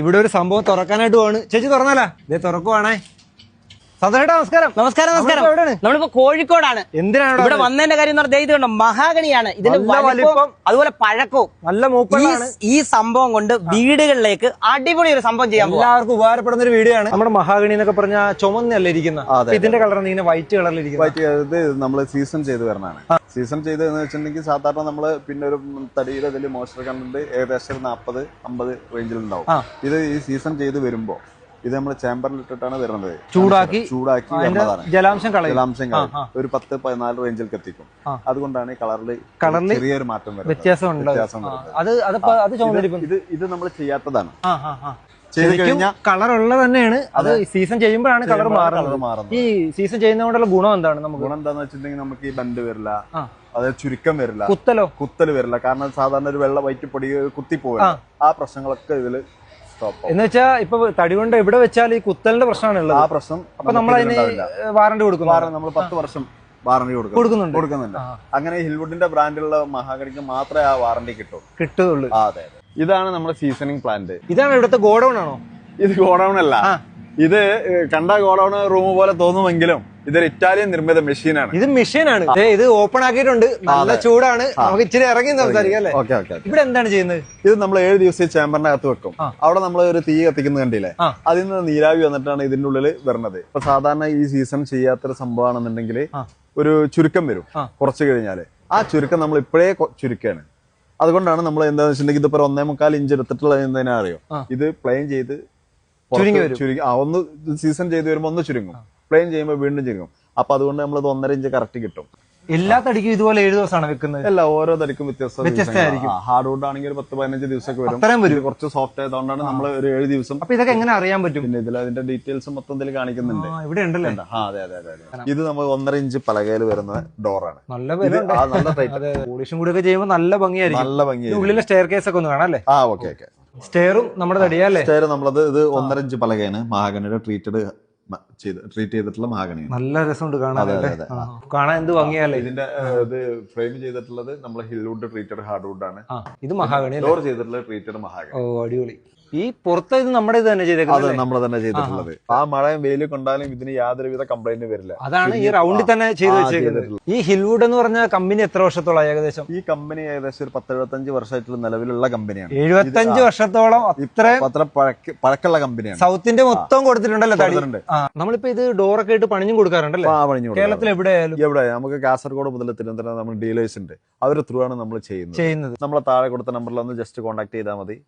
ഇവിടെ ഒരു സംഭവം തുറക്കാനായിട്ട് പോവാണ്. ചേച്ചി തുറന്നാലാ? ഇതേ തുറക്കുവാണേ. സദാചേട്ടാ നമസ്കാരം. നമസ്കാരം. എവിടെയാണ്? നമ്മളിപ്പോ കോഴിക്കോടാണ്. എന്തിനാണ് ഇവിടെ വന്നതിന്റെ കാര്യം എന്ന് പറഞ്ഞാൽ ഇത് കണ്ടോ, മഹാഗണിയാണ്. ഇതിന് വലിപ്പം അതുപോലെ പഴക്കവും നല്ല മൂപ്പാണ്. ഈ സംഭവം കൊണ്ട് വീടുകളിലേക്ക് അടിപൊളി ഒരു സംഭവം ചെയ്യാൻ എല്ലാവർക്കും ഉപകാരപ്പെടുന്ന ഒരു വീഡിയോ ആണ്. നമ്മുടെ മഹാഗണി എന്നൊക്കെ പറഞ്ഞാൽ ചുമന്നല്ല ഇരിക്കുന്ന, ഇതിന്റെ കളർ ഇങ്ങനെ വൈറ്റ് കളറിലിരിക്കുന്നത്. വൈറ്റ് ഇത് നമ്മള് സീസൺ ചെയ്ത് വരണതാണ്. സീസൺ ചെയ്ത് എന്ന് വെച്ചിട്ടുണ്ടെങ്കിൽ സാധാരണ നമ്മള് പിന്നെ ഒരു തടിയുടെ ഇതിൽ മോയ്സ്ചർ കണ്ടന്റ് ഏകദേശം 40-50 റേഞ്ചിലുണ്ടാവും. ഇത് ഈ സീസൺ ചെയ്ത് വരുമ്പോ ഇത് നമ്മൾ ചേമ്പറിൽ ഇട്ടിട്ടാണ് വരുന്നത്. ചൂടാക്കി ജലാംശം കളയും ഒരു 10-14 റേഞ്ചിലേക്ക് എത്തിക്കും. അതുകൊണ്ടാണ് കളറിൽ ചെറിയൊരു മാറ്റം വരുന്നത്, വ്യത്യാസം വരുന്നത്. ഇത് നമ്മൾ ചെയ്യാത്തതാണ്. കളർ ഉള്ളത് തന്നെയാണ്. അത് സീസൺ ചെയ്യുമ്പോഴാണ് കളർ മാറുന്നത്. ഈ സീസൺ ചെയ്യുന്നതുകൊണ്ടുള്ള ഗുണം എന്താണ്? നമുക്ക് ഗുണം എന്താന്ന് വെച്ചിട്ടുണ്ടെങ്കിൽ നമുക്ക് ഈ ബണ്ട് വരില്ല, അതായത് ചുരുക്കം വരില്ല, കുത്തൽ വരില്ല. കാരണം സാധാരണ ഒരു വെള്ള വൈറ്റ് പൊടി കുത്തിപ്പോവില്ല. ആ പ്രശ്നങ്ങളൊക്കെ ഇതില് എന്ന് വെച്ചാൽ ഇപ്പൊ തടി കൊണ്ട് എവിടെ വെച്ചാൽ ഈ കുത്തലിന്റെ പ്രശ്നമാണുള്ളത്. ആ പ്രശ്നം അപ്പൊ നമ്മൾ അതിന് വാറണ്ടി കൊടുക്കുന്നു. നമ്മൾ 10 വർഷം വാറണ്ടി കൊടുക്കുന്നുണ്ട്. അങ്ങനെ ഹിൽവുഡിന്റെ ബ്രാൻഡിലുള്ള മഹാഗണിക്ക് മാത്രമേ ആ വാറണ്ടി കിട്ടുള്ളൂ. അതെ, ഇതാണ് നമ്മുടെ സീസണിങ് പ്ലാന്റ്. ഇതാണ് ഇവിടുത്തെ ഗോഡൌൺ ആണോ? ഇത് ഗോഡൌൺ അല്ല. ഇത് കണ്ട ഗോഡൌൺ റൂം പോലെ തോന്നുമെങ്കിലും ഇതൊരു ഇറ്റാലിയൻ നിർമ്മിത മെഷീനാണ്. ഇത് മെഷീനാണ്. ഇത് ഓപ്പൺ ആക്കിയിട്ടുണ്ട്. നല്ല ചൂടാണ്. നമുക്ക് ഇച്ചിരി ഇറങ്ങി സംസാരിക്കാം അല്ലേ? ഇവിടെ എന്താണ് ചെയ്യുന്നത്? ഇത് നമ്മൾ 7 ദിവസം ചേമ്പറിന്റെ അകത്ത് വെക്കും. അവിടെ നമ്മൾ ഒരു തീ കത്തിക്കുന്ന കണ്ടില്ലേ, അതിൽ നിന്ന് നീരാവി വന്നിട്ടാണ് ഇതിന്റെ ഉള്ളിൽ വരുന്നത്. ഇപ്പൊ സാധാരണ ഈ സീസൺ ചെയ്യാത്തൊരു സംഭവമാണെന്നുണ്ടെങ്കിൽ ഒരു ചുരുക്കം വരും കുറച്ച് കഴിഞ്ഞാല്. ആ ചുരുക്കം നമ്മൾ ഇപ്പോഴേ ചുരുക്കാണ്. അതുകൊണ്ടാണ് നമ്മൾ എന്താണെന്ന് വെച്ചിട്ടുണ്ടെങ്കിൽ ഇതിപ്പോ 1.25 ഇഞ്ച് എടുത്തിട്ടുള്ളത് എന്തിനാ അറിയോ? ഇത് പ്ലെയിൻ ചെയ്ത് ഒന്ന് സീസൺ ചെയ്ത് വരുമ്പോ ഒന്ന് ചുരുങ്ങും, പ്ലെയിൻ ചെയ്യുമ്പോൾ വീണ്ടും ചുരുങ്ങും. അപ്പൊ അതുകൊണ്ട് നമ്മളത് 1.5 ഇഞ്ച് കറക്റ്റ് കിട്ടും. എല്ലാ തടിക്കും ഇതുപോലെ 7 ദിവസമാണ് വെക്കുന്നത്? അല്ല, ഓരോ തടിക്കും വ്യത്യസ്തമായിരിക്കും. ഹാർഡ് വുഡ് ആണെങ്കിൽ ഒരു 10-15 ദിവസമൊക്കെ വരും. കുറച്ച് സോഫ്റ്റ് ആയതുകൊണ്ടാണ് നമ്മൾ ഒരു 7 ദിവസം. അപ്പൊ ഇതൊക്കെ എങ്ങനെ അറിയാൻ പറ്റും? പിന്നെ ഇതിൽ അതിന്റെ ഡീറ്റെയിൽസ് മൊത്തം ഇതിൽ കാണിക്കുന്നുണ്ട്. ഇവിടെ ഉണ്ടല്ലേ? അതെ. ഇത് നമ്മൾ 1.5 ഇഞ്ച് പലകയിൽ വരുന്ന ഡോറാണ്. നല്ല പോളിഷും കൂടി ഒക്കെ ചെയ്യുമ്പോൾ നല്ല ഭംഗിയായിരിക്കും. നല്ല ഭംഗിയായിരിക്കും. ഉള്ളിലെ സ്റ്റെയർ കേസ് ഒക്കെ ഒന്ന് കാണാം അല്ലേ? ഓക്കെ. സ്റ്റെയറും നമ്മുടെ തടിയല്ലേ? സ്റ്റെയർ നമ്മളത് ഇത് 1.5 ഇഞ്ച് പലകയാണ്. മഹാഗണിയുടെ ട്രീറ്റ് ചെയ്തിട്ടുള്ള മഹാഗണി. നല്ല രസമുണ്ട് കാണാൻ. എന്ത് ഭംഗിയല്ലേ? ഇതിന്റെ ഇത് ഫ്രെയിം ചെയ്തിട്ടുള്ളത് നമ്മൾ ഹിൽവുഡ് ട്രീറ്റഡ് ഹാർഡ് വുഡ് ആണ്. ഇത് മഹാഗണി. ഡോർ ചെയ്തിട്ടുള്ളത് ട്രീറ്റഡ് മഹാഗണി. അടിപൊളി. ഈ പുറത്ത് ഇത് നമ്മുടെ തന്നെ ചെയ്തേക്കുന്നത്? നമ്മൾ തന്നെ ചെയ്തിട്ടുള്ളത്. ആ മഴയും വെയിലും കൊണ്ടാലും ഇതിന് യാതൊരുവിധ കംപ്ലൈന്റ് വരില്ല. അതാണ് ഈ റൗണ്ടിൽ തന്നെ ചെയ്ത് വെച്ചേക്കുന്നത്. ഈ ഹിൽവുഡ് എന്ന് പറഞ്ഞ കമ്പനി എത്ര വർഷത്തോളം ഏകദേശം? ഈ കമ്പനി ഏകദേശം ഒരു 10-75 വർഷമായിട്ടുള്ള നിലവിലുള്ള കമ്പനിയാണ്. 75 വർഷത്തോളം അത്ര പഴക്കമുള്ള കമ്പനിയാണ്. സൗത്തിന്റെ മൊത്തം കൊടുത്തിട്ടുണ്ടല്ലോ തടി. നമ്മളിപ്പോ ഇത് ഡോറൊക്കെ ഇട്ട് പണിഞ്ഞും കൊടുക്കാറുണ്ടല്ലേ? കേരളത്തിൽ എവിടെ നമുക്ക് കാസർഗോഡ് മുതൽ തിരുവനന്തപുരം നമ്മൾ ഡീലേഴ്സ് ഉണ്ട്. അവർ ത്രൂ ആണ് നമ്മൾ ചെയ്യുന്നത്. നമ്മളെ താഴെ കൊടുത്ത നമ്പറിൽ ഒന്ന് ജസ്റ്റ് കോൺടാക്ട് ചെയ്താൽ മതി.